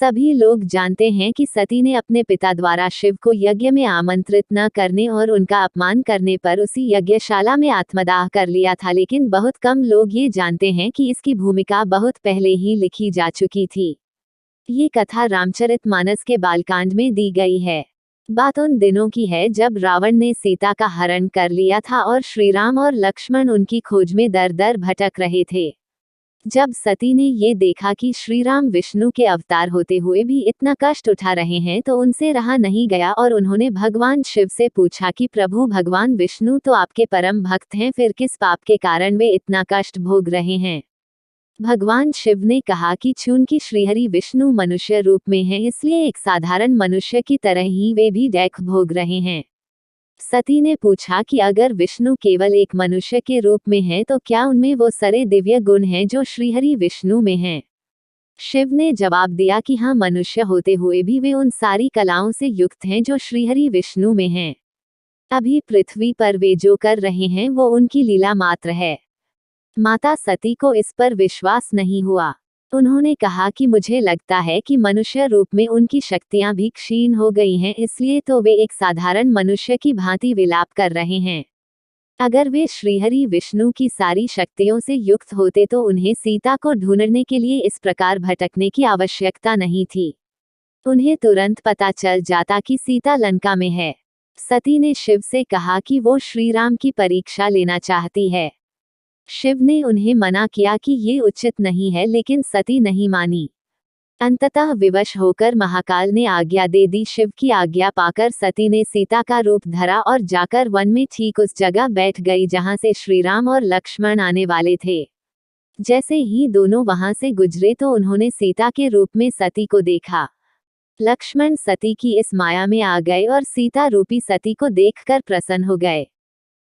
सभी लोग जानते हैं कि सती ने अपने पिता द्वारा शिव को यज्ञ में आमंत्रित न करने और उनका अपमान करने पर उसी यज्ञशाला में आत्मदाह कर लिया था, लेकिन बहुत कम लोग ये जानते हैं कि इसकी भूमिका बहुत पहले ही लिखी जा चुकी थी। ये कथा रामचरितमानस के बालकांड में दी गई है। बात उन दिनों की है जब रावण ने सीता का हरण कर लिया था और श्रीराम और लक्ष्मण उनकी खोज में दर दर भटक रहे थे। जब सती ने ये देखा कि श्रीराम विष्णु के अवतार होते हुए भी इतना कष्ट उठा रहे हैं तो उनसे रहा नहीं गया और उन्होंने भगवान शिव से पूछा कि प्रभु भगवान विष्णु तो आपके परम भक्त हैं, फिर किस पाप के कारण वे इतना कष्ट भोग रहे हैं। भगवान शिव ने कहा कि चूंकि श्रीहरि विष्णु मनुष्य रूप में हैं, इसलिए एक साधारण मनुष्य की तरह ही वे भी दैख भोग रहे हैं। सती ने पूछा कि अगर विष्णु केवल एक मनुष्य के रूप में हैं तो क्या उनमें वो सारे दिव्य गुण हैं जो श्रीहरि विष्णु में हैं। शिव ने जवाब दिया कि हाँ, मनुष्य होते हुए भी वे उन सारी कलाओं से युक्त हैं जो श्रीहरि विष्णु में हैं। अभी पृथ्वी पर वे जो कर रहे हैं वो उनकी लीला मात्र है। माता सती को इस पर विश्वास नहीं हुआ। उन्होंने कहा कि मुझे लगता है कि मनुष्य रूप में उनकी शक्तियां भी क्षीण हो गई हैं, इसलिए तो वे एक साधारण मनुष्य की भांति विलाप कर रहे हैं। अगर वे श्रीहरि विष्णु की सारी शक्तियों से युक्त होते तो उन्हें सीता को ढूंढने के लिए इस प्रकार भटकने की आवश्यकता नहीं थी। उन्हें तुरंत पता चल जाता कि सीता लंका में है। सती ने शिव से कहा कि वो श्रीराम की परीक्षा लेना चाहती है। शिव ने उन्हें मना किया कि ये उचित नहीं है, लेकिन सती नहीं मानी। अंततः विवश होकर महाकाल ने आज्ञा दे दी। शिव की आज्ञा पाकर सती ने सीता का रूप धरा और जाकर वन में ठीक उस जगह बैठ गई जहां से श्रीराम और लक्ष्मण आने वाले थे। जैसे ही दोनों वहां से गुजरे तो उन्होंने सीता के रूप में सती को देखा। लक्ष्मण सती की इस माया में आ गए और सीता रूपी सती को देखकर प्रसन्न हो गए।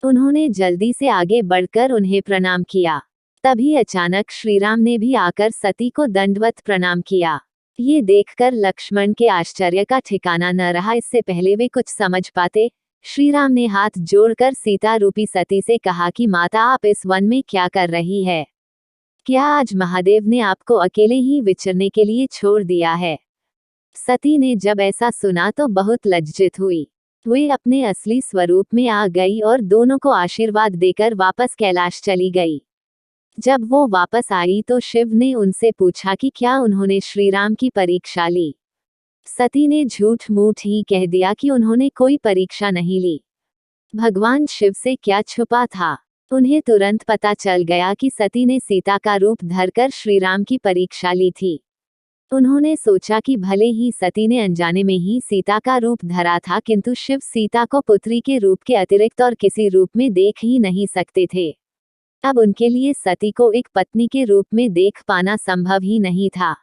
उन्होंने जल्दी से आगे बढ़कर उन्हें प्रणाम किया। तभी अचानक श्रीराम ने भी आकर सती को दंडवत प्रणाम किया। ये देखकर लक्ष्मण के आश्चर्य का ठिकाना न रहा। इससे पहले वे कुछ समझ पाते, श्रीराम ने हाथ जोड़कर सीता रूपी सती से कहा कि माता, आप इस वन में क्या कर रही है? क्या आज महादेव ने आपको अकेले ही विचरने के लिए छोड़ दिया है? सती ने जब ऐसा सुना तो बहुत लज्जित हुई। वे अपने असली स्वरूप में आ गई और दोनों को आशीर्वाद देकर वापस कैलाश चली गई। जब वो वापस आई तो शिव ने उनसे पूछा कि क्या उन्होंने श्रीराम की परीक्षा ली। सती ने झूठ मूठ ही कह दिया कि उन्होंने कोई परीक्षा नहीं ली। भगवान शिव से क्या छुपा था? उन्हें तुरंत पता चल गया कि सती ने सीता का रूप धरकर श्रीराम की परीक्षा ली थी। उन्होंने सोचा कि भले ही सती ने अनजाने में ही सीता का रूप धरा था, किंतु शिव सीता को पुत्री के रूप के अतिरिक्त और किसी रूप में देख ही नहीं सकते थे। अब उनके लिए सती को एक पत्नी के रूप में देख पाना संभव ही नहीं था।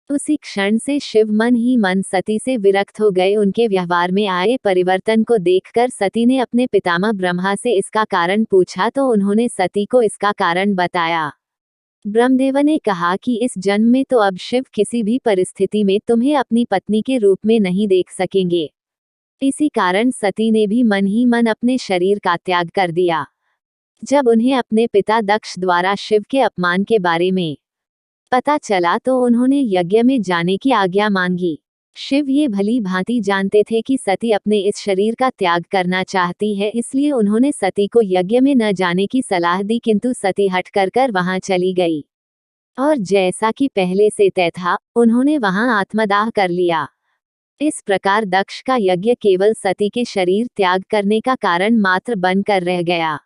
उसी क्षण से शिव मन ही मन सती से विरक्त हो गए। उनके व्यवहार में आए परिवर्तन को देखकर सती ने अपने पितामह ब्रह्मा से इसका कारण पूछा तो उन्होंने सती को इसका कारण बताया। ब्रह्मदेव ने कहा कि इस जन्म में तो अब शिव किसी भी परिस्थिति में तुम्हें अपनी पत्नी के रूप में नहीं देख सकेंगे। इसी कारण सती ने भी मन ही मन अपने शरीर का त्याग कर दिया। जब उन्हें अपने पिता दक्ष द्वारा शिव के अपमान के बारे में पता चला तो उन्होंने यज्ञ में जाने की आज्ञा मांगी। शिव ये भली भांति जानते थे कि सती अपने इस शरीर का त्याग करना चाहती है, इसलिए उन्होंने सती को यज्ञ में न जाने की सलाह दी, किंतु सती हट कर वहां चली गई और जैसा कि पहले से तय था उन्होंने वहां आत्मदाह कर लिया। इस प्रकार दक्ष का यज्ञ केवल सती के शरीर त्याग करने का कारण मात्र बनकर रह गया।